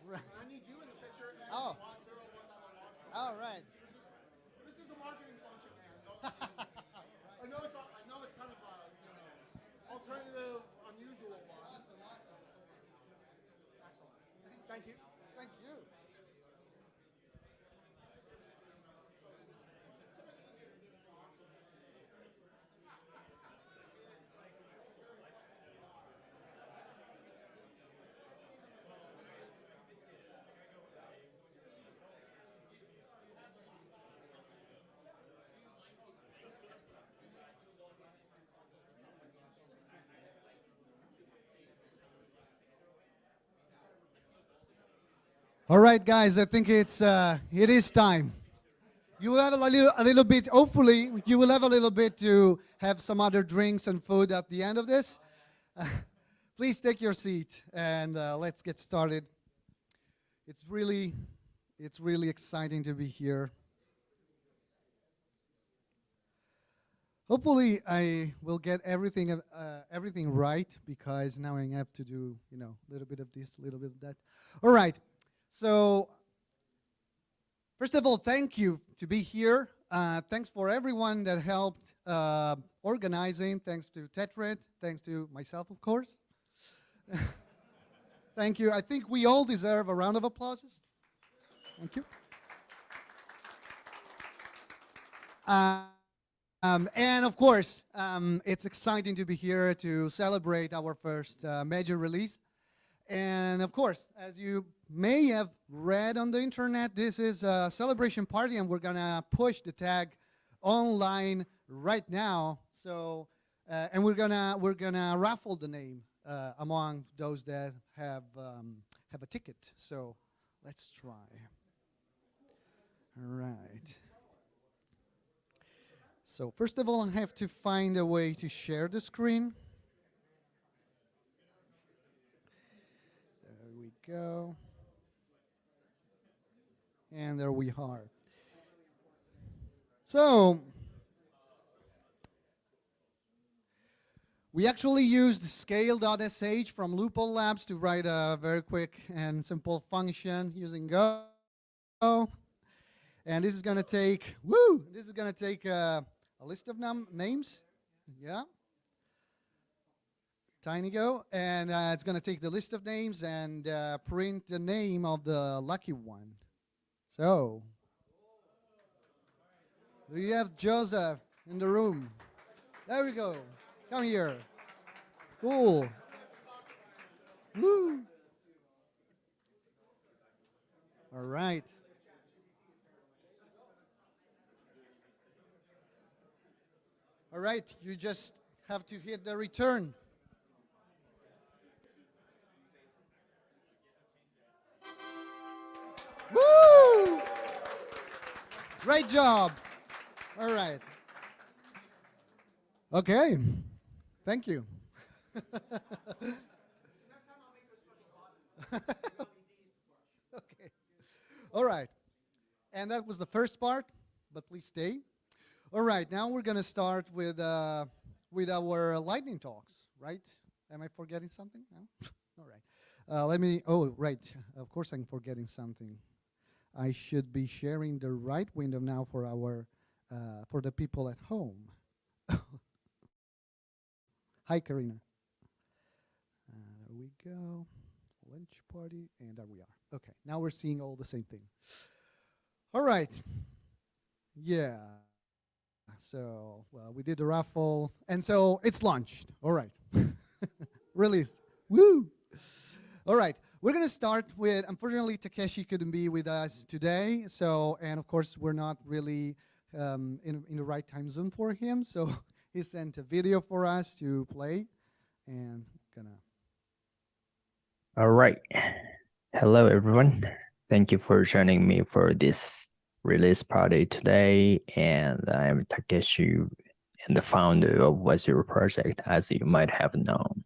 Right. I need you in the picture and Oh. wazero launch. All right. This is a marketing function, man. I know it's kind of alternative, unusual one. Awesome. Excellent. Thank you. Thank you. All right, guys. I think it is time. You will have a little bit. Hopefully, you will have a little bit to have some other drinks and food at the end of this. Please take your seat and let's get started. It's really exciting to be here. Hopefully, I will get everything right, because now I have to do a little bit of this, a little bit of that. All right. So, first of all, thank you to be here. Thanks for everyone that helped organizing. Thanks to Tetrit. Thanks to myself, of course. Thank you. I think we all deserve a round of applause. Thank you. And of course, it's exciting to be here to celebrate our first major release. And of course, as you may have read on the internet, this is a celebration party, and we're gonna push the tag online right now. So, and we're gonna raffle the name among those that have a ticket. So, let's try. All right. So first of all, I have to find a way to share the screen. There we go. And there we are. So we actually used scale.sh from Loophole Labs to write a very quick and simple function using Go. And this is going to take, a list of names. Yeah. Tiny Go. And it's going to take the list of names and print the name of the lucky one. So, do you have Joseph in the room? There we go. Come here. Cool. Woo. All right. All right, you just have to hit the return. Woo! Great job. All right. Okay. Thank you. Okay. All right. And that was the first part, but please stay. All right. Now we're going to start with our lightning talks, right? Am I forgetting something? No? All right. Oh, right. Of course I'm forgetting something. I should be sharing the right window now for the people at home. Hi, Karina. There we go. Lunch party, and there we are. Okay, now we're seeing all the same thing. All right. Yeah. So, well, we did the raffle, and so it's launched. All right. Released. Woo! All right. We're going to start with, unfortunately, Takeshi couldn't be with us today. So, and of course, we're not really in the right time zone for him. So he sent a video for us to play, and All right. Hello, everyone. Thank you for joining me for this release party today. And I am Takeshi, and the founder of wazero project, as you might have known.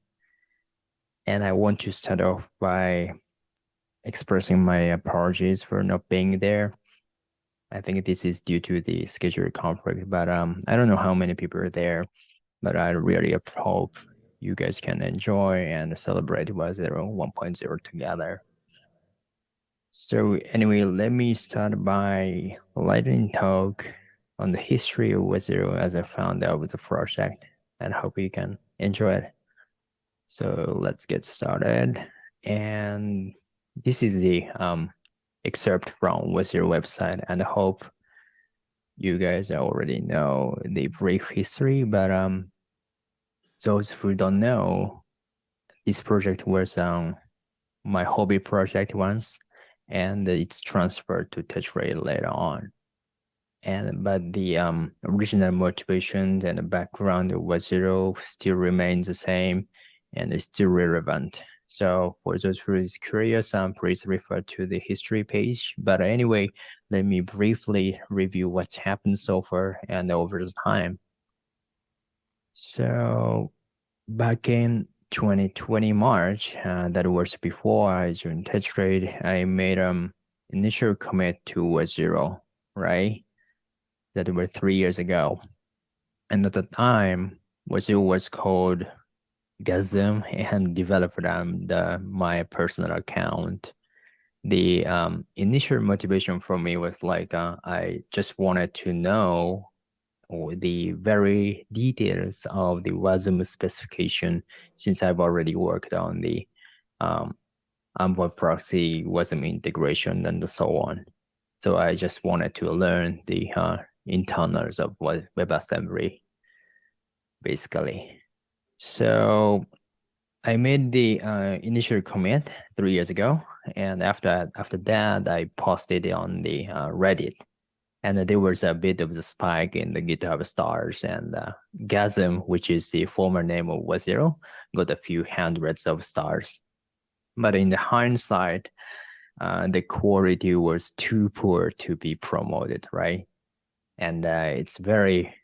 And I want to start off by expressing my apologies for not being there. I think this is due to the schedule conflict, but I don't know how many people are there. but I really hope you guys can enjoy and celebrate wazero 1.0 together. So anyway, let me start by lightning talk on the history of wazero as I found out with the project, and hope you can enjoy it. So let's get started. And this is the excerpt from wazero website, and I hope you guys already know the brief history, but those who don't know, this project was my hobby project once, and it's transferred to TouchRate later on. But the original motivation and the background of wazero still remains the same and is still relevant. So for those who is curious, please refer to the history page. But anyway, let me briefly review what's happened so far and over the time. So back in 2020 March, that was before I joined TouchRate, I made initial commit to wazero, right? That were 3 years ago. And at the time, wazero was called Gazim and developed my personal account. The initial motivation for me was like I just wanted to know the very details of the WASM specification, since I've already worked on the Envoy proxy, WASM integration, and so on. So I just wanted to learn the internals of WebAssembly, basically. So I made the initial commit 3 years ago, and after that, I posted it on the Reddit, and there was a bit of the spike in the GitHub stars, and Gasm, which is the former name of wazero, got a few hundreds of stars. But in the hindsight, the quality was too poor to be promoted, right? And it's very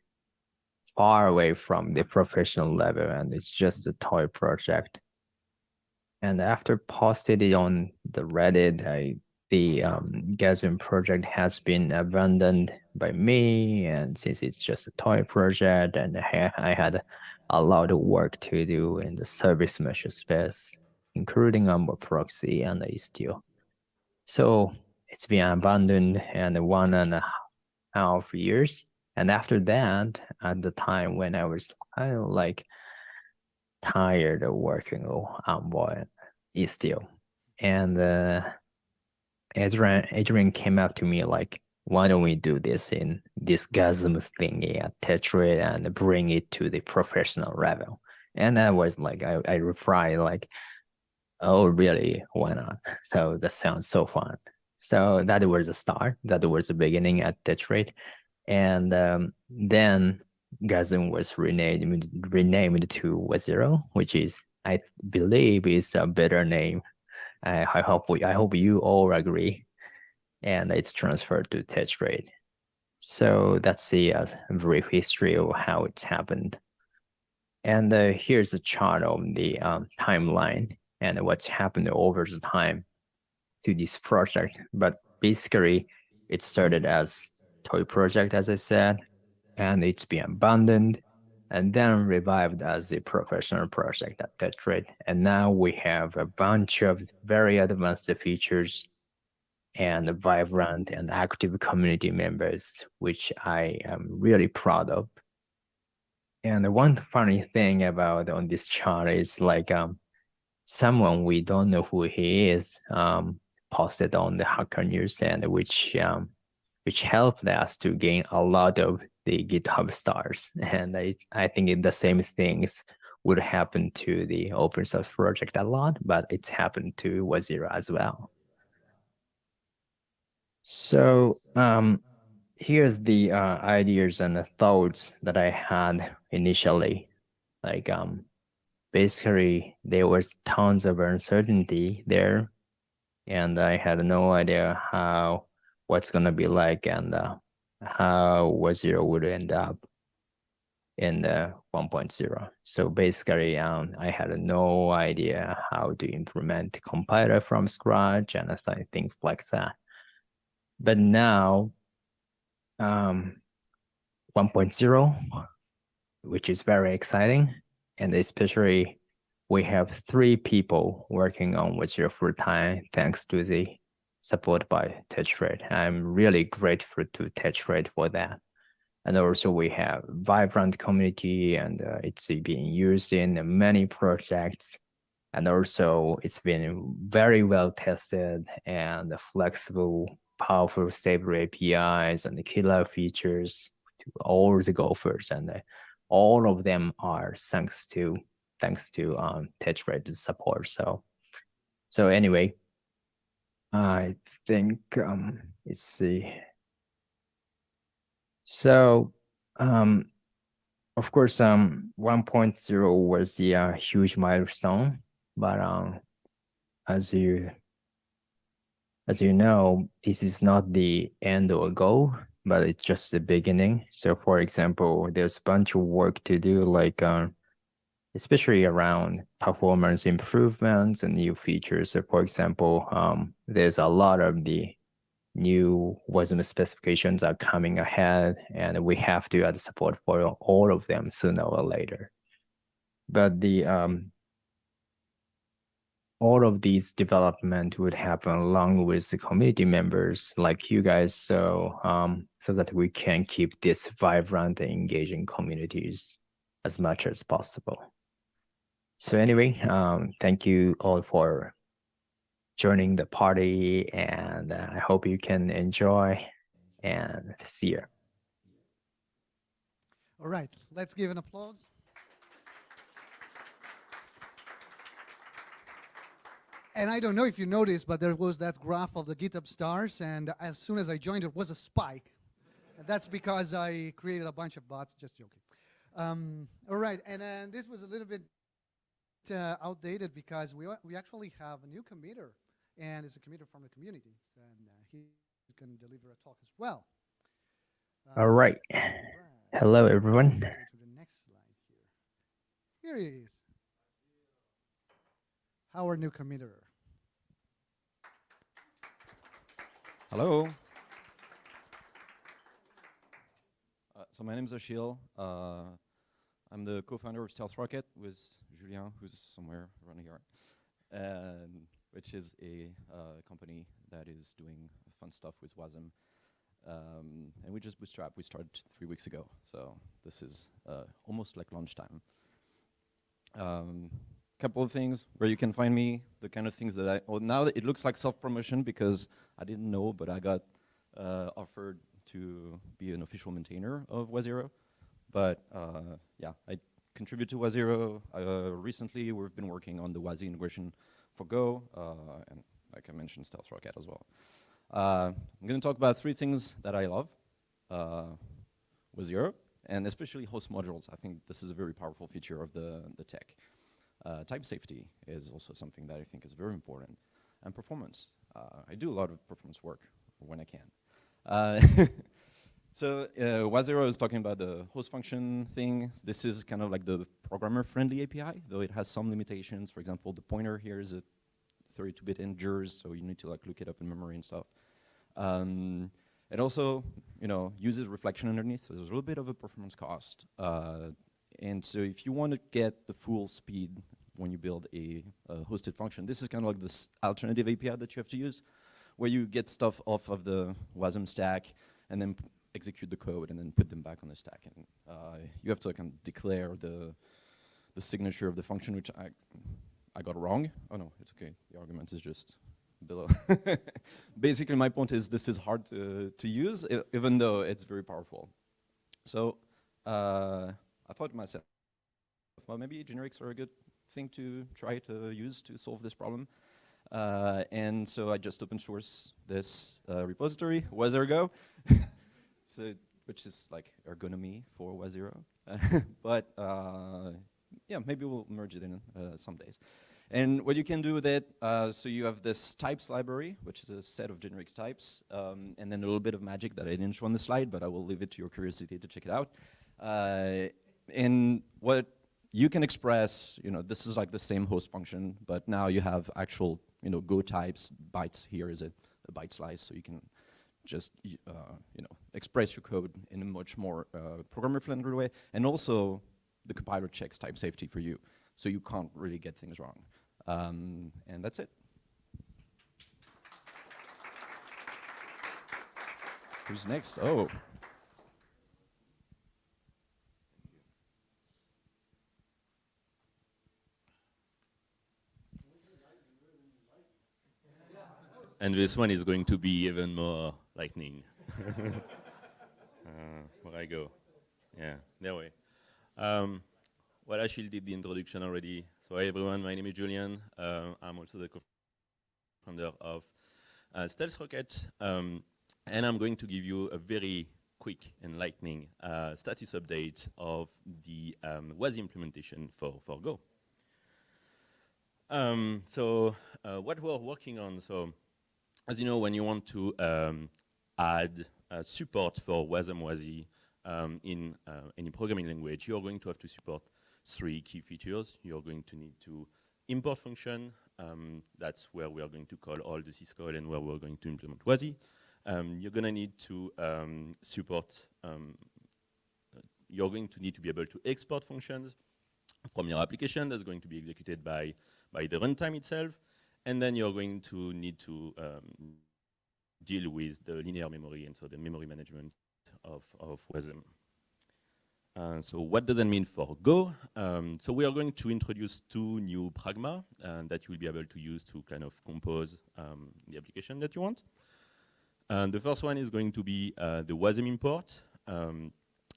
far away from the professional level, and it's just a toy project. And after posted it on the Reddit, the Gazim project has been abandoned by me, and since it's just a toy project, and I had a lot of work to do in the service mesh space, including Umber proxy and Istio. So it's been abandoned and 1.5 years. And after that, at the time when I was kind of like tired of working on Envoy Istio, and Adrian came up to me like, why don't we do this in this Gasm thingy at TouchRate and bring it to the professional level? And I was like, I replied like, oh, really? Why not? So that sounds so fun. So that was the start. That was the beginning at TouchRate. And then Gasm was renamed to wazero, which is, I believe, is a better name. I hope you all agree. And it's transferred to TouchRate. So that's the brief history of how it's happened. And here's a chart of the timeline and what's happened over the time to this project. But basically, it started as toy project, as I said, and it's been abandoned and then revived as a professional project at TouchRate. And now we have a bunch of very advanced features and vibrant and active community members, which I am really proud of. And one funny thing about on this chart is like someone we don't know who he is posted on the Hacker News, and which helped us to gain a lot of the GitHub stars. And I think the same things would happen to the open source project a lot, but it's happened to wazero as well. So here's the ideas and the thoughts that I had initially. Like basically there was tons of uncertainty there, and I had no idea what's gonna be like and how wazero would end up in the 1.0. So basically, I had no idea how to implement the compiler from scratch and things like that. But now, 1.0, which is very exciting. And especially we have 3 people working on wazero full time thanks to the support by TouchRate. I'm really grateful to TouchRate for that. And also we have vibrant community, and it's being used in many projects. And also it's been very well tested and flexible, powerful, stable APIs and killer features to all the golfers. And all of them are thanks to TouchRate support. So anyway, I think let's see. So of course 1.0 was the huge milestone, but as you know, this is not the end or goal, but it's just the beginning. So for example, there's a bunch of work to do, like especially around performance improvements and new features. So for example, there's a lot of the new WASM specifications are coming ahead, and we have to add support for all of them sooner or later. But the all of these development would happen along with the community members like you guys, so that we can keep this vibrant and engaging communities as much as possible. So anyway, thank you all for joining the party, and I hope you can enjoy, and see you. All right, let's give an applause. And I don't know if you noticed, but there was that graph of the GitHub stars, and as soon as I joined, it was a spike. And that's because I created a bunch of bots, just joking. All right, and then this was a little bit outdated because we actually have a new committer, and it's a committer from the community, and he's going to deliver a talk as well. All right. Hello, everyone. Go to the next slide here. Here he is. Our new committer. Hello. So my name is Achille. I'm the co-founder of Stealth Rocket with Julien, who's somewhere around here, and which is a company that is doing fun stuff with WASM. And we just bootstrapped. We started 3 weeks ago, so this is almost like lunchtime. Couple of things where you can find me, the kind of things that now it looks like self-promotion because I didn't know, but I got offered to be an official maintainer of wazero. But yeah, I contribute to wazero. Recently, we've been working on the WASI integration for Go, and like I mentioned, Stealth Rocket as well. I'm going to talk about 3 things that I love. wazero, and especially host modules. I think this is a very powerful feature of the tech. Type safety is also something that I think is very important. And performance. I do a lot of performance work when I can. So wazero is talking about the host function thing. This is kind of like the programmer-friendly API, though it has some limitations. For example, the pointer here is a 32-bit integers, so you need to like look it up in memory and stuff. It also, uses reflection underneath, so there's a little bit of a performance cost. And so if you want to get the full speed when you build a hosted function, this is kind of like this alternative API that you have to use, where you get stuff off of the WASM stack and then execute the code and then put them back on the stack. And you have to kind of declare the signature of the function, which I got wrong. Oh no, it's okay. The argument is just below. Basically, my point is this is hard to use, even though it's very powerful. So I thought to myself, well, maybe generics are a good thing to try to use to solve this problem. And so I just open source this repository, wazero, so, which is like ergonomy for wazero. But yeah, maybe we'll merge it in some days. And what you can do with it, so you have this types library, which is a set of generics types, and then a little bit of magic that I didn't show on the slide, but I will leave it to your curiosity to check it out. And what you can express, this is like the same host function, but now you have actual, Go types. Bytes here is a byte slice, so you can just, express your code in a much more programmer-friendly way. And also, the compiler checks type safety for you, so you can't really get things wrong. And that's it. Who's next? Oh. And this one is going to be even more lightning. Where I go? Yeah, that way. Well, Achille did the introduction already. So hi everyone, my name is Julian. I'm also the co-founder of Stealth Rocket. And I'm going to give you a very quick and lightning status update of the WASI implementation for Go. What we're working on, so as you know, when you want to add support for WASI in any programming language, you're going to have to support 3 key features. You're going to need to import function. That's where we are going to call all the syscall and where we're going to implement WASI. You're going to need to support, you're going to need to be able to export functions from your application that's going to be executed by the runtime itself. And then you're going to need to deal with the linear memory and so the memory management of WASM. So what does that mean for Go? So we are going to introduce 2 new pragma that you will be able to use to kind of compose the application that you want. The first one is going to be the WASM import.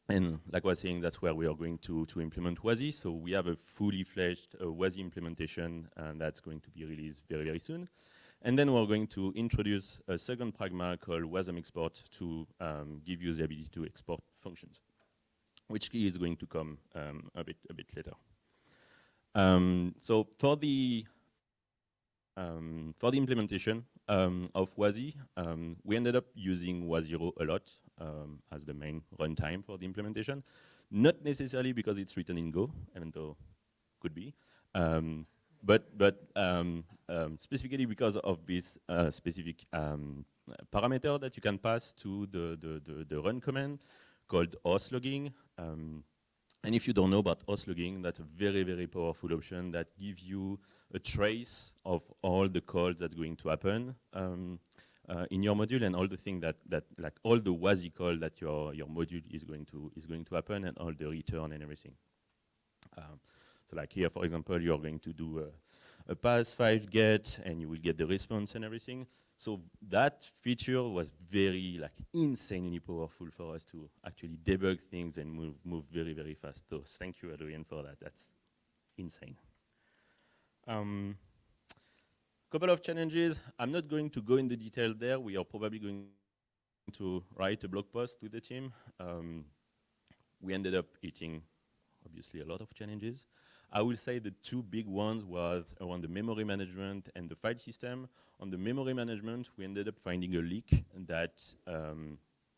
And like I was saying, that's where we are going to implement WASI. So we have a fully fledged WASI implementation, and that's going to be released very, very soon. And then we're going to introduce a second pragma called WASM export to give you the ability to export functions, which is going to come a bit later. So for the implementation of WASI, we ended up using wazero a lot as the main runtime for the implementation. Not necessarily because it's written in Go, even though could be, but specifically because of this specific parameter that you can pass to the run command called auth logging. And if you don't know about auth logging, that's a very, very powerful option that gives you a trace of all the calls that's going to happen in your module and all the things that like all the WASI call that your module is going to happen and all the return and everything. So like here, for example, you're going to do a pass 5 get and you will get the response and everything. So that feature was very like insanely powerful for us to actually debug things and move very, very fast. So thank you, Adrian, for that. That's insane. Couple of challenges. I'm not going to go into detail there. We are probably going to write a blog post with the team. We ended up hitting, obviously, a lot of challenges. I will say the 2 big ones was around the memory management and the file system. On the memory management, we ended up finding a leak that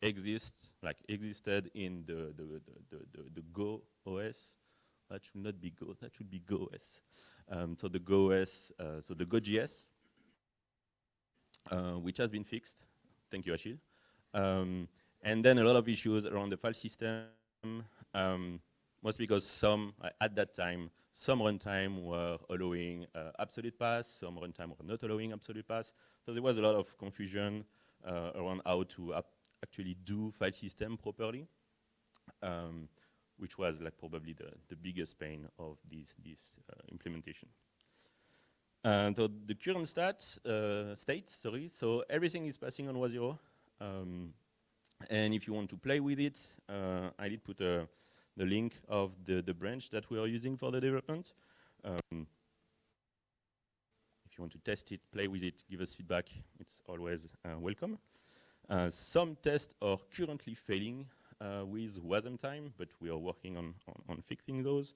existed in the Go OS. That should not be Go, that should be Go OS. So the Go OS, so the Go.js, which has been fixed. Thank you, Achille. And then a lot of issues around the file system, mostly because at that time, some runtime were allowing absolute pass, some runtime were not allowing absolute pass. So there was a lot of confusion around how to actually do file system properly, which was like probably the biggest pain of this implementation. And so the current state, so everything is passing on wazero. And if you want to play with it, I did put the link of the branch that we are using for the development. If you want to test it, play with it, give us feedback, it's always welcome. Some tests are currently failing with wasm time, but we are working on fixing those.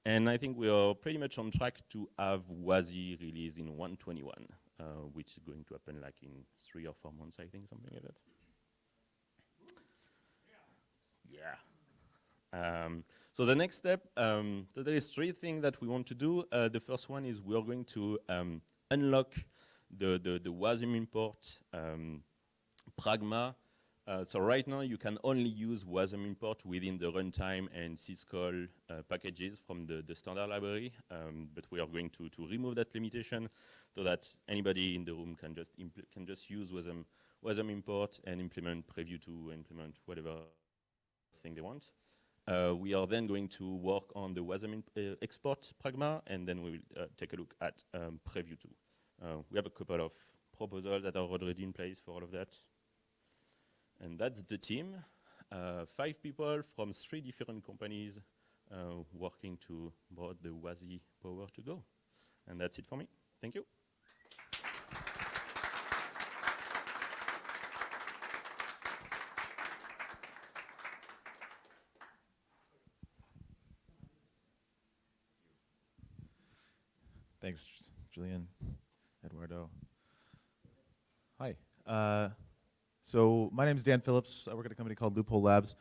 And I think we are pretty much on track to have WASI released in 1.21, which is going to happen like in 3 or 4 months, I think, something like that. Yeah. So the next step, so there is 3 things that we want to do. The first one is we are going to unlock the WASM import pragma So right now you can only use WASM import within the runtime and syscall packages from the standard library, but we are going to remove that limitation so that anybody in the room can just use WASM import and implement preview to implement whatever thing they want. We are then going to work on the WASM export pragma, and then we will take a look at preview to. We have a couple of proposals that are already in place for all of that. And that's the team. 5 people from 3 different companies working to bring the WASI power to go. And that's it for me. Thank you. Thanks, Julian, Eduardo. Hi. So my name is Dan Phillips. I work at a company called Loophole Labs.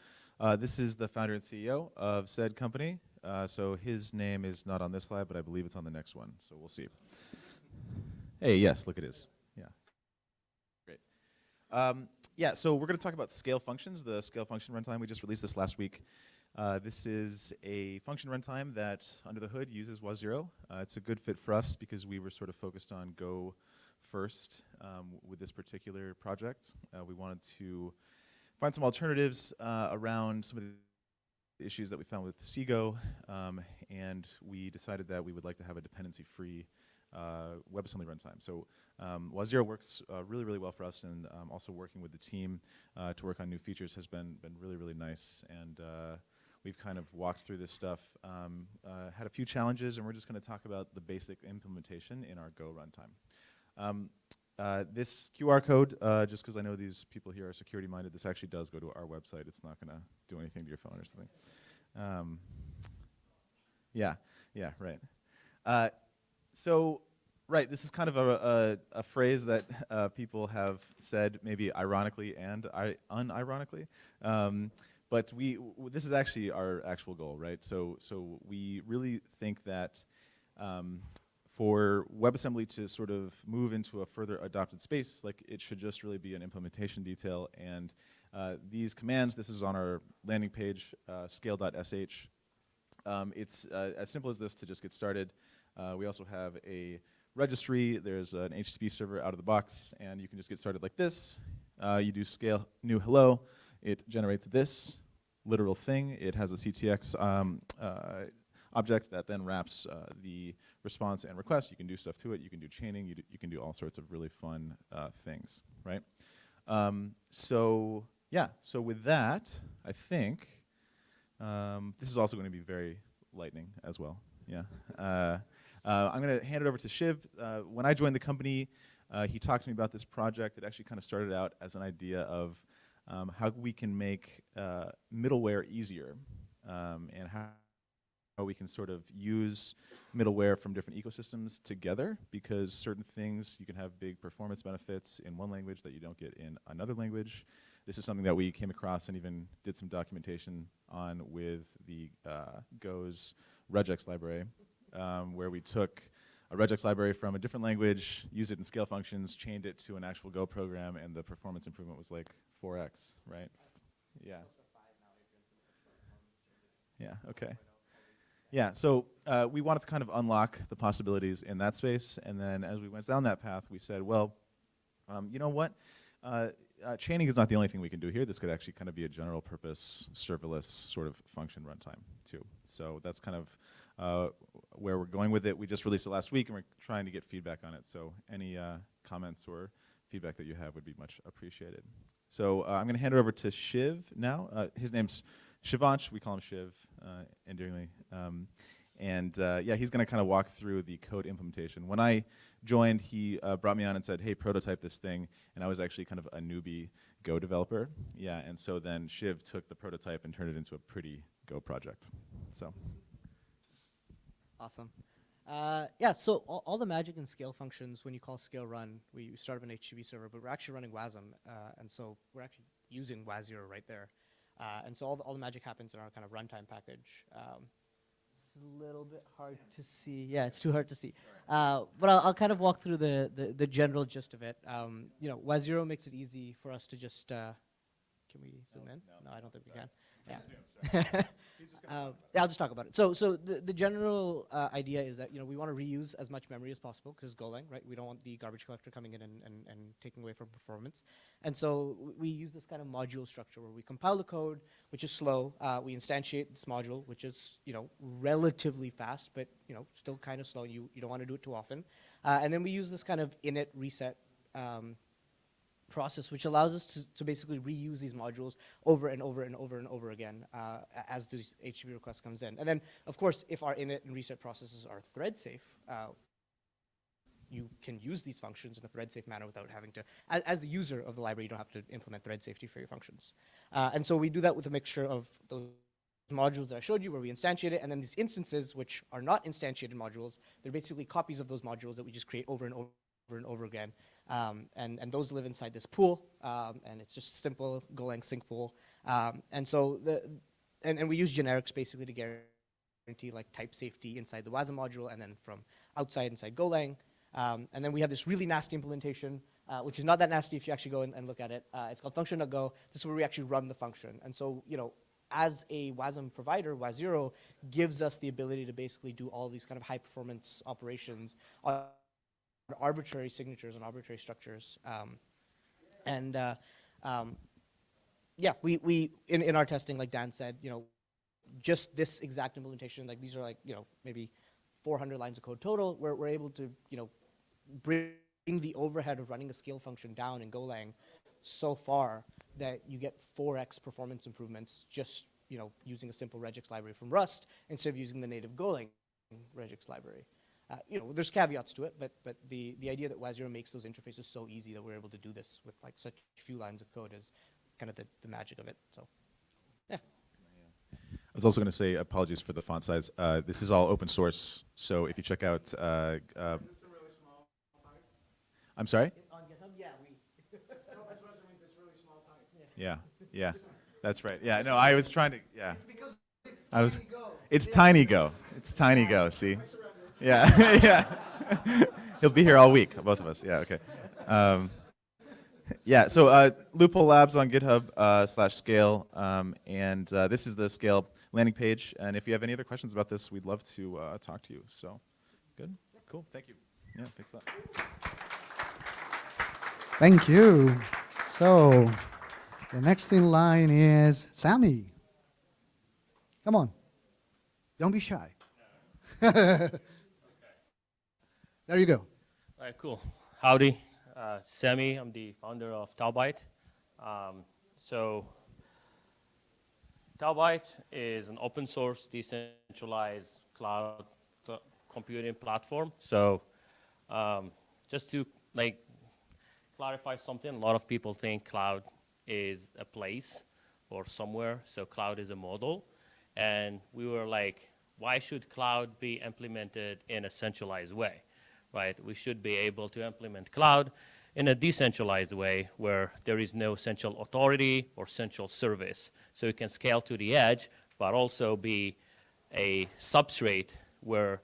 This is the founder and CEO of said company. So his name is not on this slide, but I believe it's on the next one. So we'll see. Hey, yes, look, it is. Yeah. Great. Yeah, so we're going to talk about scale functions, the scale function runtime. We just released this last week. This is a function runtime that, under the hood, uses wazero. It's a good fit for us because we were sort of focused on Go first with this particular project. We wanted to find some alternatives around some of the issues that we found with Cgo, and we decided that we would like to have a dependency-free WebAssembly runtime. So wazero works really, really well for us, and also working with the team to work on new features has been really, really nice. And we've kind of walked through this stuff, had a few challenges, and we're just going to talk about the basic implementation in our Go runtime. This QR code, just because I know these people here are security minded, this actually does go to our website. It's not going to do anything to your phone or something. Yeah, right. So, right, this is kind of a phrase that people have said, maybe ironically and unironically. But this is actually our actual goal, right? So we really think that for WebAssembly to sort of move into a further adopted space, like it should just really be an implementation detail. And these commands, this is on our landing page, scale.sh. It's as simple as this to just get started. We also have a registry. There's an HTTP server out of the box, and you can just get started like this. You do scale new hello. It generates this literal thing. It has a CTX object that then wraps the response and request. You can do stuff to it. You can do chaining. You can do all sorts of really fun things, right? So yeah, so with that, I think this is also going to be very lightning as well. Yeah. I'm going to hand it over to Shiv. When I joined the company, he talked to me about this project. It actually kind of started out as an idea of how we can make middleware easier, and how we can sort of use middleware from different ecosystems together, because certain things you can have big performance benefits in one language that you don't get in another language. This is something that we came across and even did some documentation on with the Go's regex library, where we took a regex library from a different language, used it in scale functions, chained it to an actual Go program, and the performance improvement was like 4x, right? Yeah. Yeah, okay. Yeah, so we wanted to kind of unlock the possibilities in that space, and then as we went down that path, we said, well, you know what? Chaining is not the only thing we can do here. This could actually kind of be a general purpose serverless sort of function runtime too. So that's kind of where we're going with it. We just released it last week, and we're trying to get feedback on it. So any comments or feedback that you have would be much appreciated. So I'm going to hand it over to Shiv now. His name's Shivansh. We call him Shiv endearingly. Yeah, he's going to kind of walk through the code implementation. When I joined, he brought me on and said, hey, prototype this thing. And I was actually kind of a newbie Go developer. Yeah, and so then Shiv took the prototype and turned it into a pretty Go project. So. Awesome. Yeah, so all the magic and scale functions, when you call scale run, we start up an HTTP server, but we're actually running WASM, and so we're actually using wazero right there. And so all the magic happens in our kind of runtime package. It's a little bit hard to see. Yeah, it's too hard to see. But I'll kind of walk through the general gist of it. You know, wazero makes it easy for us to just Can we zoom in? No, I don't think we can. Yeah. Yeah, I'll just talk about it. So the general idea is that we want to reuse as much memory as possible because it's Golang, right? We don't want the garbage collector coming in and taking away from performance. And so we use this kind of module structure where we compile the code, which is slow. We instantiate this module, which is relatively fast, but still kind of slow. You don't want to do it too often. And then we use this kind of init reset process, which allows us to basically reuse these modules over and over and over and over again as these HTTP requests comes in. And then, of course, if our init and reset processes are thread safe, you can use these functions in a thread safe manner without having to, as the user of the library, you don't have to implement thread safety for your functions. And so we do that with a mixture of those modules that I showed you where we instantiate it, and then these instances, which are not instantiated modules, they're basically copies of those modules that we just create over and over again. And those live inside this pool, and it's just simple Golang sync pool. And so and we use generics basically to guarantee like type safety inside the WASI module, and then from outside inside Golang. And then we have this really nasty implementation, which is not that nasty if you actually go and look at it. It's called function.go. This is where we actually run the function. And so as a WASM provider, wazero gives us the ability to basically do all these kind of high performance operations on arbitrary signatures and arbitrary structures. Yeah, we in our testing, like Dan said, just this exact implementation, like these are like, maybe 400 lines of code total, where we're able to, bring the overhead of running a scale function down in Golang so far that you get 4x performance improvements just, using a simple regex library from Rust instead of using the native Golang regex library. There's caveats to it, but the idea that wazero makes those interfaces so easy that we're able to do this with like such few lines of code is kind of the magic of it. So, yeah. I was also going to say, apologies for the font size. This is all open source, so if you check out, It's a really small type. I'm sorry? On GitHub, yeah, No, that's what I mean. It's really small type. Yeah, that's right. Yeah, no, I was trying to, yeah. It's because it's I was, tiny go. it's tiny go. It's tiny go, see? Yeah, yeah. He'll be here all week, both of us. Yeah, okay. Yeah, so Loophole Labs on GitHub /scale, and this is the Scale landing page. And if you have any other questions about this, we'd love to talk to you. So, good, cool, thank you. Yeah, thanks a lot. Thank you. So the next in line is Sammy. Come on. Don't be shy. There you go. All right, cool. Howdy, Sammy. I'm the founder of Taubyte. So Taubyte is an open source, decentralized cloud computing platform. So just to clarify something, a lot of people think cloud is a place or somewhere. So cloud is a model. And we were like, why should cloud be implemented in a centralized way? Right? We should be able to implement cloud in a decentralized way where there is no central authority or central service. So it can scale to the edge, but also be a substrate where,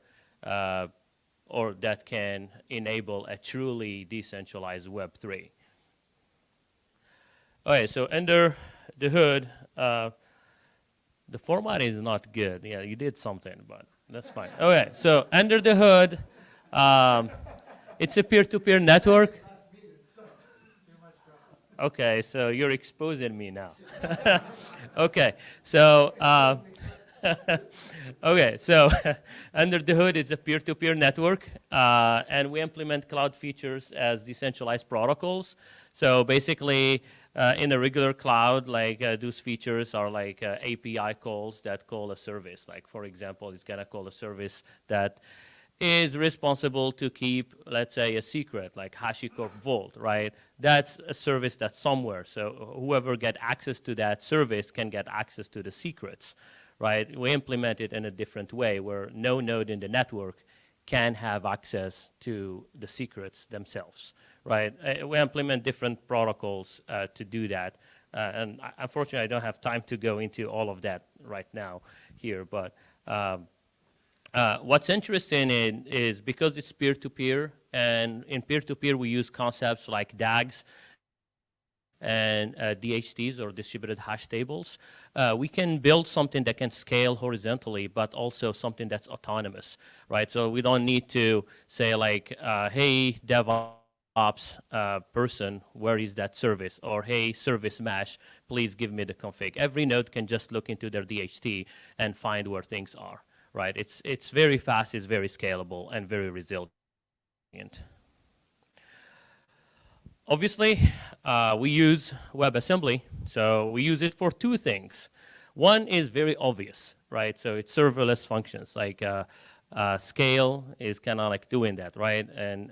or that can enable a truly decentralized Web3. Okay, so under the hood, the format is not good. Yeah, you did something, but that's fine. Okay, so under the hood, it's a peer-to-peer network. Okay, so you're exposing me now. Okay, so okay, so under the hood, it's a peer-to-peer network, and we implement cloud features as decentralized protocols. So basically, in a regular cloud, those features are like API calls that call a service. Like, for example, it's gonna call a service that is responsible to keep, let's say, a secret, like HashiCorp Vault, right? That's a service that's somewhere. So whoever get access to that service can get access to the secrets, right? We implement it in a different way where no node in the network can have access to the secrets themselves, right? We implement different protocols to do that. And unfortunately, I don't have time to go into all of that right now here, but what's interesting is because it's peer-to-peer, and in peer-to-peer we use concepts like DAGs and DHTs or distributed hash tables, we can build something that can scale horizontally, but also something that's autonomous, right? So we don't need to say like, hey, DevOps person, where is that service? Or hey, service mesh, please give me the config. Every node can just look into their DHT and find where things are, right? It's very fast, it's very scalable, and very resilient. Obviously, we use WebAssembly, so we use it for two things. One is very obvious, right? So it's serverless functions, like Scale is kind of like doing that, right? And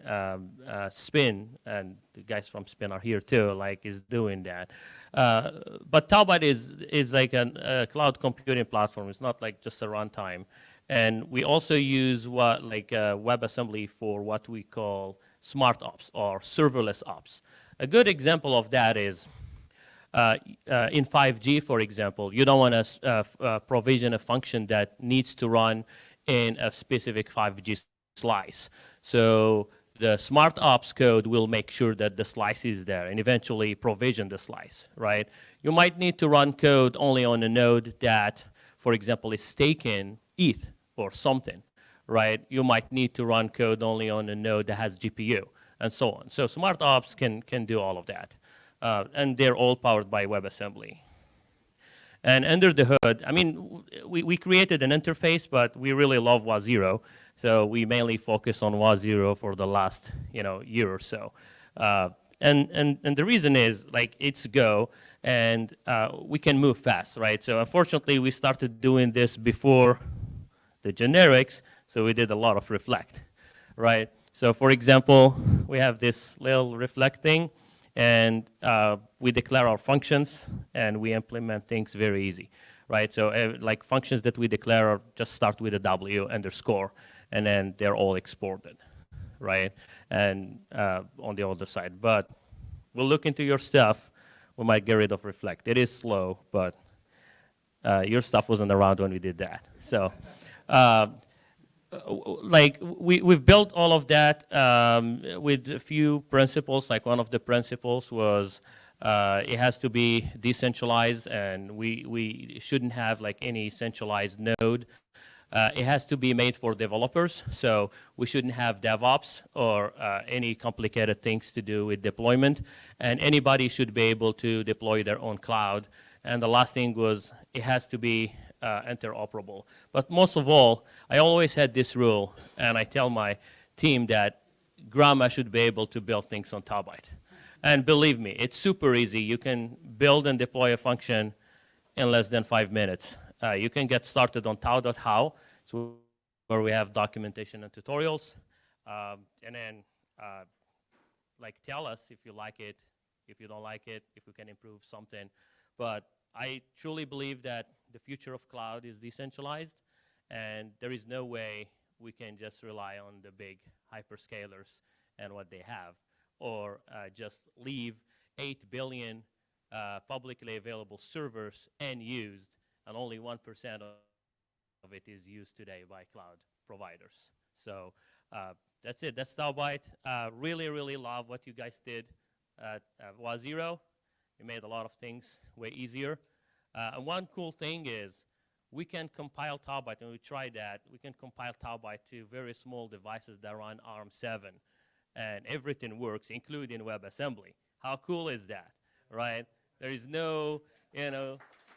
Spin, and the guys from Spin are here too, like is doing that. But Taobot is like a cloud computing platform. It's not like just a runtime. And we also use WebAssembly for what we call smart ops or serverless ops. A good example of that is in 5G, for example, you don't want to provision a function that needs to run in a specific 5G slice. So the smart ops code will make sure that the slice is there and eventually provision the slice, right? You might need to run code only on a node that, for example, is taking ETH or something, right? You might need to run code only on a node that has GPU and so on. So smart ops can do all of that. And they're all powered by WebAssembly. And under the hood, I mean, we created an interface, but we really love wazero. So we mainly focus on wazero for the last year or so. And the reason is, like, it's Go, and we can move fast, right? So unfortunately, we started doing this before the generics, so we did a lot of reflect, right? So for example, we have this little reflect thing, and we declare our functions, and we implement things very easy, right? So like functions that we declare just start with a W underscore, and then they're all exported, right? And on the other side, but we'll look into your stuff. We might get rid of reflect. It is slow, but your stuff wasn't around when we did that. So like we've built all of that with a few principles. Like one of the principles was it has to be decentralized, and we shouldn't have like any centralized node. It has to be made for developers, so we shouldn't have DevOps or any complicated things to do with deployment, and anybody should be able to deploy their own cloud. And the last thing was it has to be interoperable. But most of all, I always had this rule, and I tell my team that Grandma should be able to build things on Taobot. And believe me, it's super easy. You can build and deploy a function in less than 5 minutes. You can get started on tao.how, so where we have documentation and tutorials. And then like tell us if you like it, if you don't like it, if we can improve something. But I truly believe that the future of cloud is decentralized, and there is no way we can just rely on the big hyperscalers and what they have, or just leave 8 billion publicly available servers unused, and only 1% of it is used today by cloud providers. So that's it. That's Taobot. Really, really love what you guys did at wazero. We made a lot of things way easier. And one cool thing is we can compile Taobot, and we tried that. We can compile Taobot to very small devices that run ARM7, and everything works, including WebAssembly. How cool is that, right? There is no,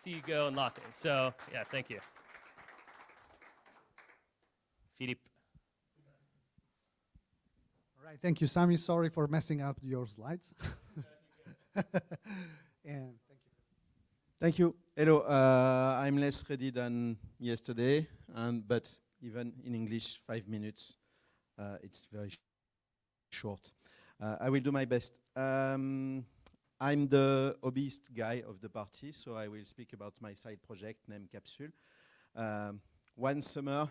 C-Go, nothing. So, yeah, thank you. Philippe. All right, thank you, Sami. Sorry for messing up your slides. And thank you. Hello, I'm less ready than yesterday, but even in English, 5 minutes, it's very short. I will do my best. I'm the hobbyist guy of the party, so I will speak about my side project named Capsule. One summer,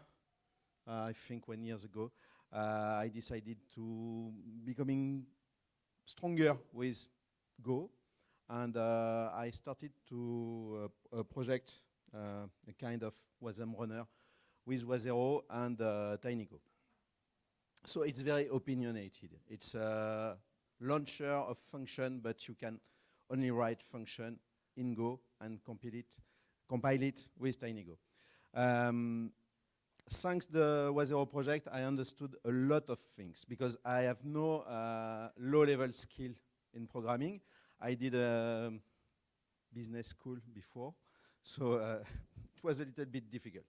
I think 1 year ago, I decided to becoming stronger with Go, and I started to a project, a kind of WASM runner with wazero and TinyGo. So it's very opinionated. It's a launcher of function, but you can only write function in Go and compile it with TinyGo. Thanks to the wazero project, I understood a lot of things because I have no low-level skill in programming. I did a business school before, so it was a little bit difficult.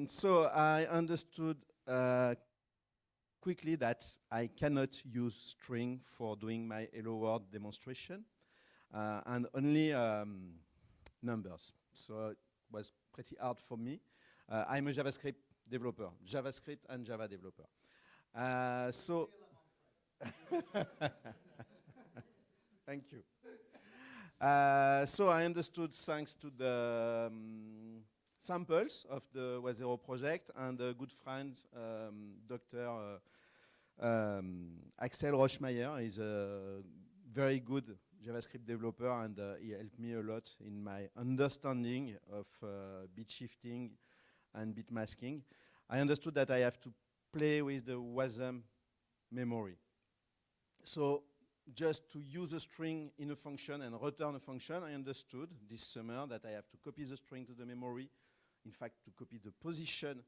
So I understood quickly that I cannot use string for doing my hello world demonstration, and only numbers. So it was pretty hard for me. I'm a JavaScript developer, JavaScript and Java developer. So, thank you. So I understood thanks to the samples of the wazero project and a good friend, Dr. Axel Rochmeyer, is a very good JavaScript developer, and he helped me a lot in my understanding of bit shifting and bit masking. I understood that I have to play with the WASM memory. So just to use a string in a function and return a function, I understood this summer that I have to copy the string to the memory. In fact, to copy the position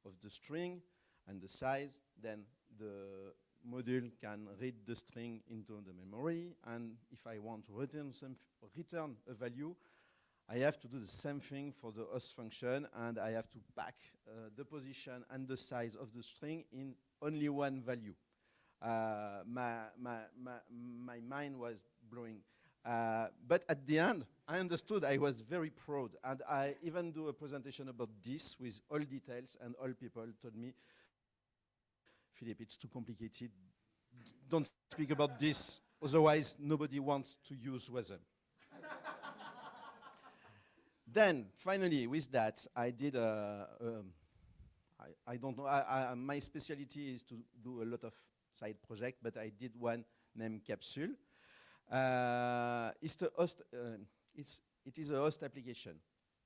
of the string and the size, then the module can read the string into the memory. And if I want to return a value, I have to do the same thing for the host function, and I have to pack the position and the size of the string in only one value. My mind was blowing. But at the end, I understood. I was very proud. And I even do a presentation about this with all details, and all people told me, Philippe, it's too complicated. Don't speak about this. Otherwise, nobody wants to use WASM. Then, finally, with that, I did I don't know, my specialty is to do a lot of side projects, but I did one named Capsule. It is a host application.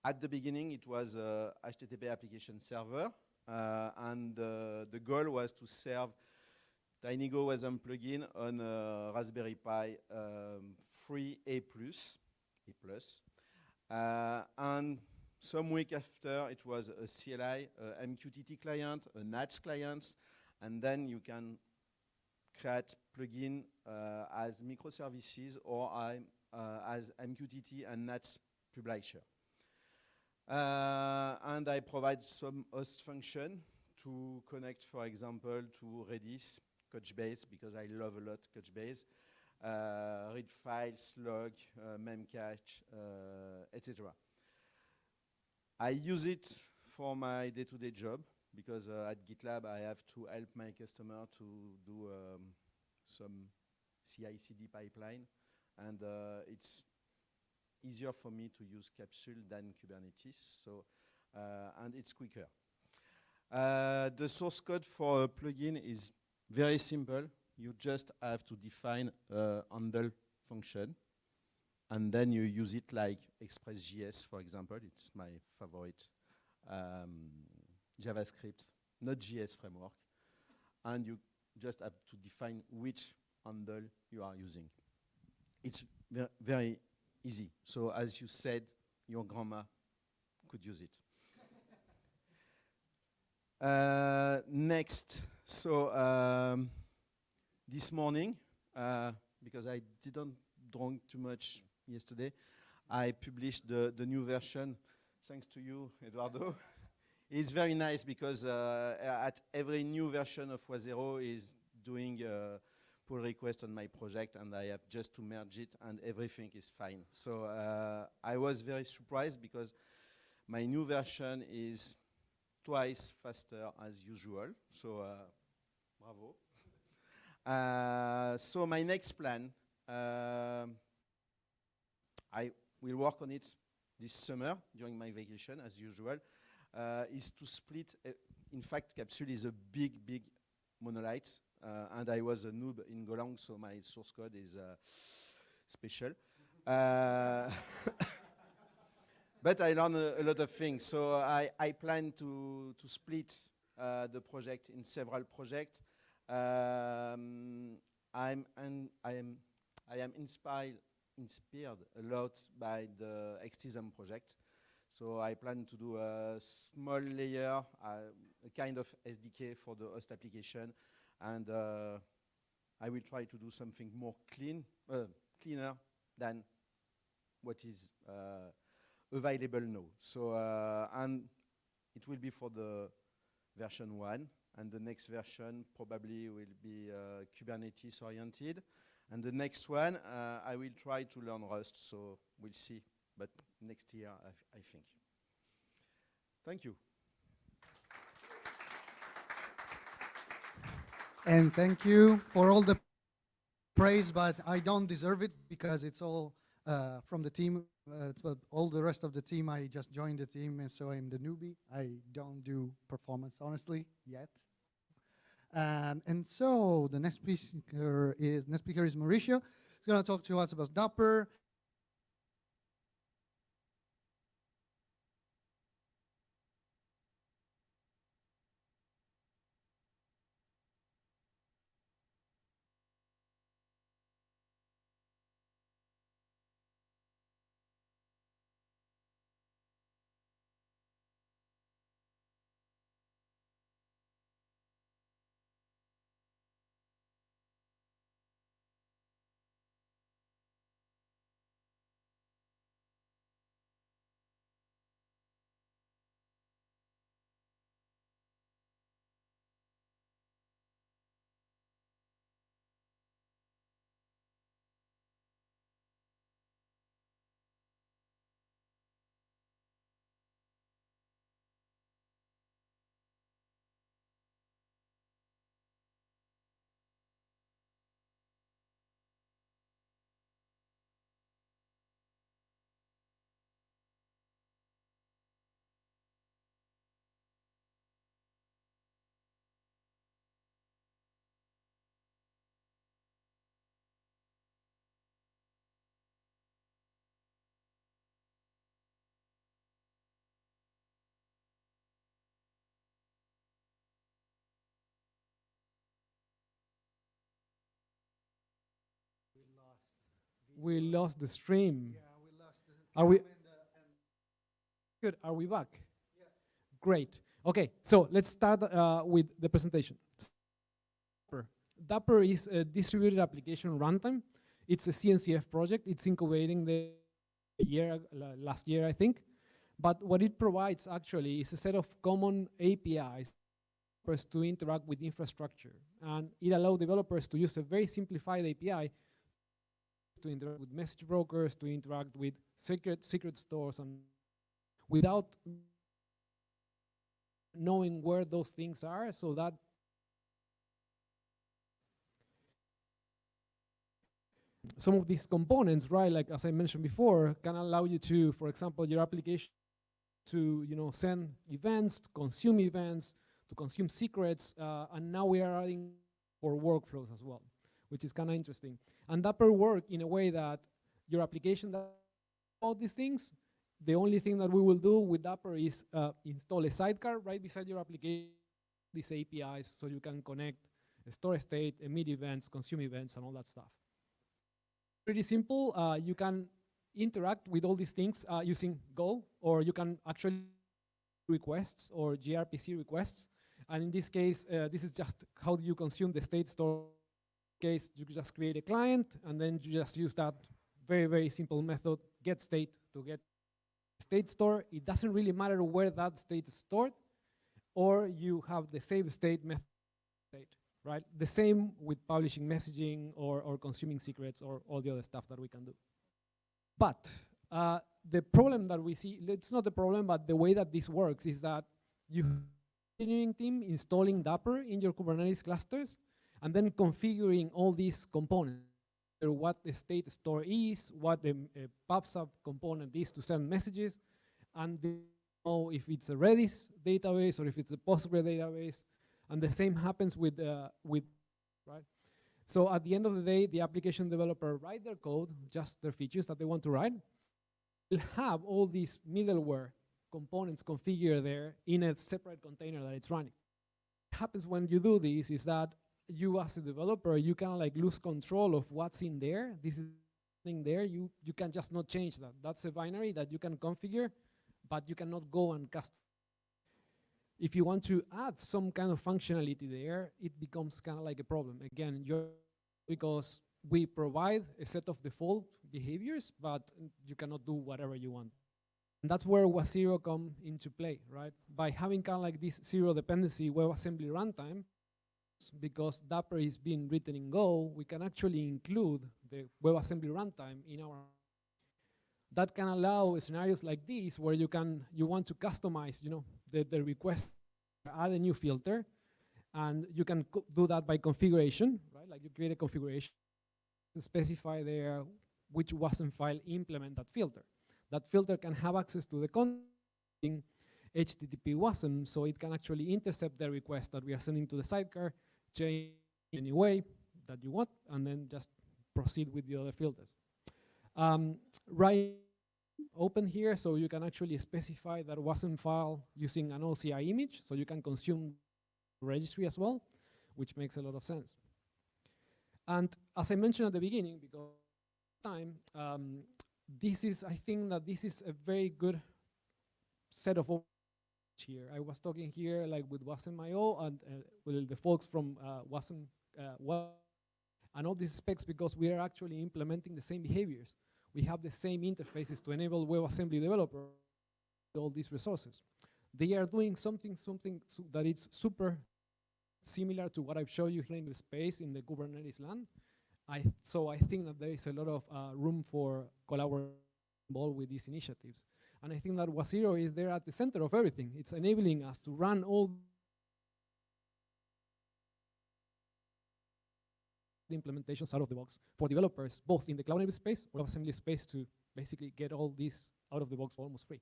At the beginning, it was a HTTP application server, and the goal was to serve TinyGo WASM plugin on a Raspberry Pi 3A+, and some week after, it was a CLI, a MQTT client, a NATS client, and then you can create plugin as microservices or as MQTT and NATS publisher. And I provide some host function to connect, for example, to Redis, Couchbase, because I love a lot Couchbase, read files, log, memcache, etc. I use it for my day-to-day job, because at GitLab I have to help my customer to do some CI/CD pipeline, and it's easier for me to use Capsule than Kubernetes, so and it's quicker. The source code for a plugin is very simple. You just have to define a handle function, and then you use it like Express.js, for example. It's my favorite JavaScript, not JS framework. And you just have to define which handle you are using. It's very easy. So as you said, your grandma could use it. Next, so this morning, because I didn't drink too much yesterday, I published the new version, thanks to you, Eduardo. It's very nice because at every new version of wazero is doing pull request on my project, and I have just to merge it, and everything is fine. So I was very surprised because my new version is twice faster as usual. So bravo. So my next plan, I will work on it this summer during my vacation, as usual, is to split. In fact, Capsule is a big, big monolith, and I was a noob in Golang, so my source code is special. But I learned a lot of things, so I plan to split the project in several projects. I am inspired a lot by the XTSM project. So I plan to do a small layer, a kind of SDK for the host application, and I will try to do something more cleaner than what is available now. So and it will be for the version 1, and the next version probably will be Kubernetes oriented. And the next one, I will try to learn Rust, so we'll see. But next year, I think. Thank you. And thank you for all the praise, but I don't deserve it because it's all from the team. It's about all the rest of the team. I just joined the team, and so I'm the newbie. I don't do performance, honestly, yet. And so the next speaker is Mauricio. He's going to talk to us about Dapper. We lost the stream. Yeah, we lost the Are we cam good? Are we back? Yes. Great. Okay, so let's start with the presentation. Dapper. Dapper is a distributed application runtime. It's a CNCF project. It's incubating the last year, I think. But what it provides actually is a set of common APIs to interact with infrastructure. And it allows developers to use a very simplified API to interact with message brokers, to interact with secret stores, and without knowing where those things are, so that some of these components, right, like as I mentioned before, can allow you to, for example, your application to send events, to consume secrets, and now we are adding for workflows as well, which is kind of interesting. And Dapper work in a way that your application does all these things. The only thing that we will do with Dapper is install a sidecar right beside your application, these APIs, so you can connect a store state, emit events, consume events, and all that stuff. Pretty simple. You can interact with all these things using Go, or you can actually requests or gRPC requests. And in this case, this is just how do you consume the state store. In this case, you just create a client, and then you just use that very, very simple method, get state, to get state store. It doesn't really matter where that state is stored, or you have the save state method state, right? The same with publishing messaging or consuming secrets or all the other stuff that we can do. But the problem that we see, it's not the problem, but the way that this works is that you have an engineering team installing Dapper in your Kubernetes clusters and then configuring all these components, what the state store is, what the PubSub component is to send messages, and they know if it's a Redis database or if it's a Postgre database. And the same happens with right? So at the end of the day, the application developer write their code, just their features that they want to write, will have all these middleware components configured there in a separate container that it's running. happens when you do this is that you as a developer, you kind of like lose control of what's in there. This is in there. You can just not change that. That's a binary that you can configure, but you cannot go and custom. If you want to add some kind of functionality there, it becomes kind of like a problem. Again, because we provide a set of default behaviors, but you cannot do whatever you want. And that's where wazero come into play, right? By having kind of like this zero dependency WebAssembly runtime, because Dapper is being written in Go, we can actually include the WebAssembly runtime in our. That can allow scenarios like this where you want to customize, the request, add a new filter, and you can do that by configuration, right? Like you create a configuration to specify there which WASM file implement that filter. That filter can have access to the content HTTP WASM, so it can actually intercept the request that we are sending to the sidecar, change any way that you want, and then just proceed with the other filters. Right, open here, so you can actually specify that WASM file using an OCI image, so you can consume registry as well, which makes a lot of sense. And as I mentioned at the beginning, because time, I think that this is a very good set of here. I was talking here like with WASM.io and with the folks from WASM, and all these specs because we are actually implementing the same behaviors. We have the same interfaces to enable WebAssembly developer all these resources. They are doing something that is super similar to what I've shown you here in the space in the Kubernetes land. So I think that there is a lot of room for collaboration involved with these initiatives. And I think that wazero is there at the center of everything. It's enabling us to run all the implementations out of the box for developers, both in the cloud-native space or WebAssembly space, to basically get all this out of the box for almost free.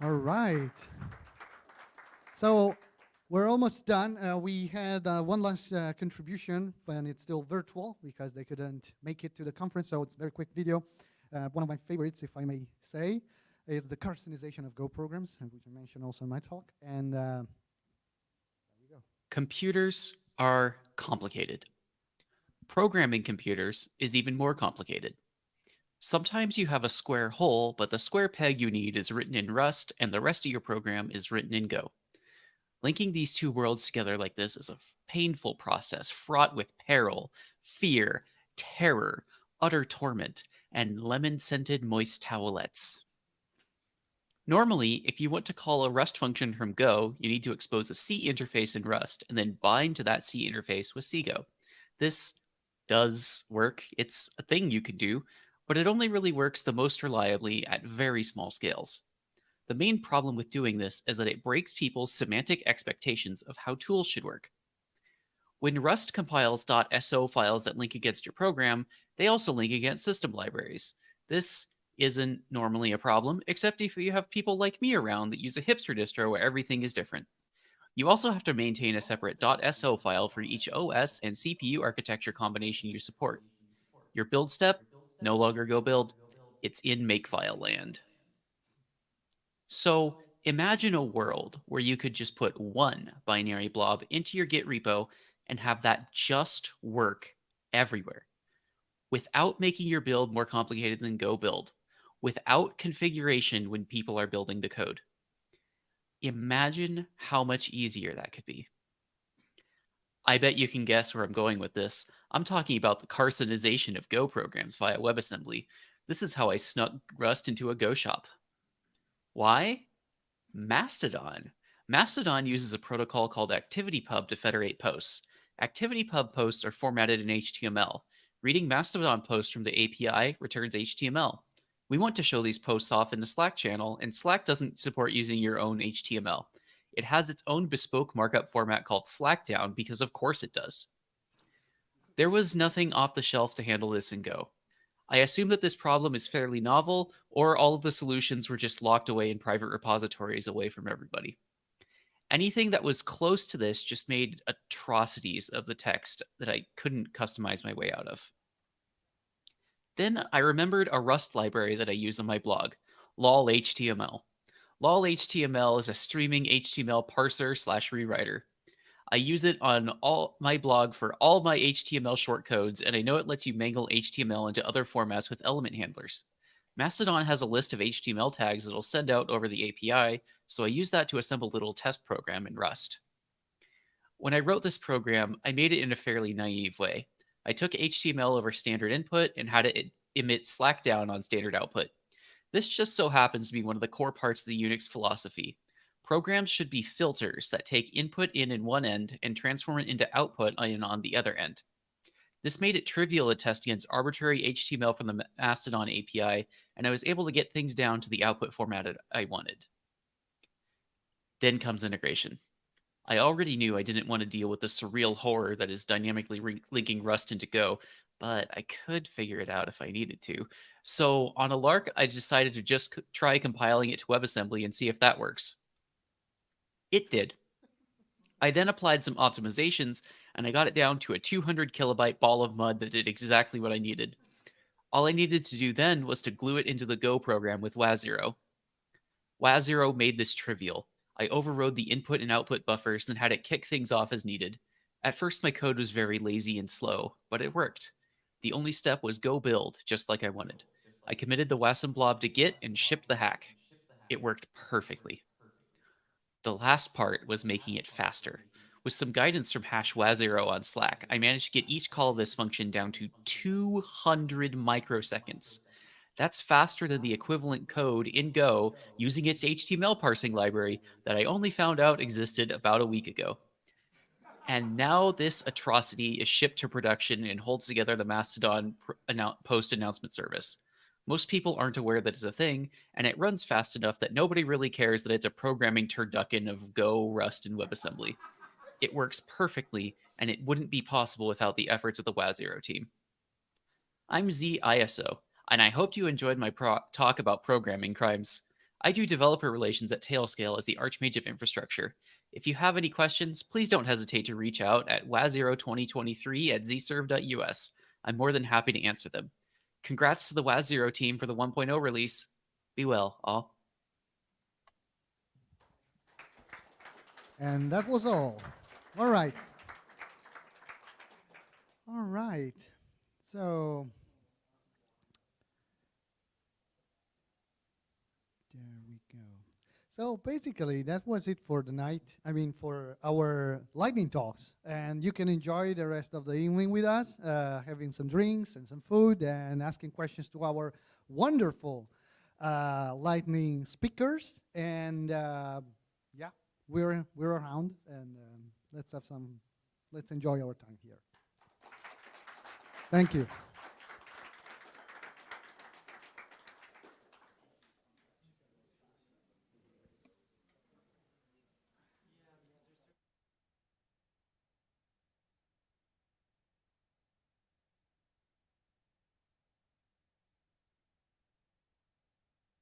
All right. So we're almost done. We had one last contribution, and it's still virtual because they couldn't make it to the conference, so it's a very quick video. One of my favorites, if I may say, is the carcinization of Go programs, which I mentioned also in my talk. And there we go. Computers are complicated. Programming computers is even more complicated. Sometimes you have a square hole, but the square peg you need is written in Rust, and the rest of your program is written in Go. Linking these two worlds together like this is a painful process fraught with peril, fear, terror, utter torment, and lemon-scented moist towelettes. Normally, if you want to call a Rust function from Go, you need to expose a C interface in Rust and then bind to that C interface with CGO. This does work. It's a thing you can do, but it only really works the most reliably at very small scales. The main problem with doing this is that it breaks people's semantic expectations of how tools should work. When Rust compiles .so files that link against your program, they also link against system libraries. This isn't normally a problem, except if you have people like me around that use a hipster distro where everything is different. You also have to maintain a separate .so file for each OS and CPU architecture combination you support. Your build step, no longer Go build, it's in Makefile land. So imagine a world where you could just put one binary blob into your Git repo and have that just work everywhere, without making your build more complicated than Go build, without configuration when people are building the code. Imagine how much easier that could be. I bet you can guess where I'm going with this. I'm talking about the carcinization of Go programs via WebAssembly. This is how I snuck Rust into a Go shop. Why? Mastodon. Mastodon uses a protocol called ActivityPub to federate posts. ActivityPub posts are formatted in HTML. Reading Mastodon posts from the API returns HTML. We want to show these posts off in the Slack channel, and Slack doesn't support using your own HTML. It has its own bespoke markup format called Slackdown because of course it does. There was nothing off the shelf to handle this in Go. I assume that this problem is fairly novel, or all of the solutions were just locked away in private repositories away from everybody. Anything that was close to this just made atrocities of the text that I couldn't customize my way out of. Then I remembered a Rust library that I use on my blog, lol HTML. Lol HTML is a streaming HTML parser / rewriter. I use it on all my blog for all my HTML shortcodes, and I know it lets you mangle HTML into other formats with element handlers. Mastodon has a list of HTML tags it'll send out over the API, so I use that to assemble a little test program in Rust. When I wrote this program, I made it in a fairly naive way. I took HTML over standard input and had it emit slack down on standard output. This just so happens to be one of the core parts of the Unix philosophy. Programs should be filters that take input in one end and transform it into output on the other end. This made it trivial to test against arbitrary HTML from the Mastodon API, and I was able to get things down to the output format I wanted. Then comes integration. I already knew I didn't want to deal with the surreal horror that is dynamically linking Rust into Go, but I could figure it out if I needed to. So on a lark, I decided to just try compiling it to WebAssembly and see if that works. It did. I then applied some optimizations, and I got it down to a 200 kilobyte ball of mud that did exactly what I needed. All I needed to do then was to glue it into the Go program with wazero. Wazero made this trivial. I overrode the input and output buffers and had it kick things off as needed. At first, my code was very lazy and slow, but it worked. The only step was go build, just like I wanted. I committed the wasm blob to Git and shipped the hack. It worked perfectly. The last part was making it faster. With some guidance from #wazero on Slack, I managed to get each call of this function down to 200 microseconds. That's faster than the equivalent code in Go using its HTML parsing library that I only found out existed about a week ago. And now this atrocity is shipped to production and holds together the Mastodon post-announcement service. Most people aren't aware that it's a thing, and it runs fast enough that nobody really cares that it's a programming turducken of Go, Rust, and WebAssembly. It works perfectly, and it wouldn't be possible without the efforts of the wazero team. I'm ZISO, and I hope you enjoyed my talk about programming crimes. I do developer relations at Tailscale as the Archmage of Infrastructure. If you have any questions, please don't hesitate to reach out at wazero2023@zserve.us. I'm more than happy to answer them. Congrats to the wazero team for the 1.0 release. Be well, all. And that was all. All right. All right. So there we go. So basically, that was it for the night. I mean, for our lightning talks. And you can enjoy the rest of the evening with us, having some drinks and some food and asking questions to our wonderful lightning speakers. And yeah, we're around, and let's enjoy our time here. Thank you.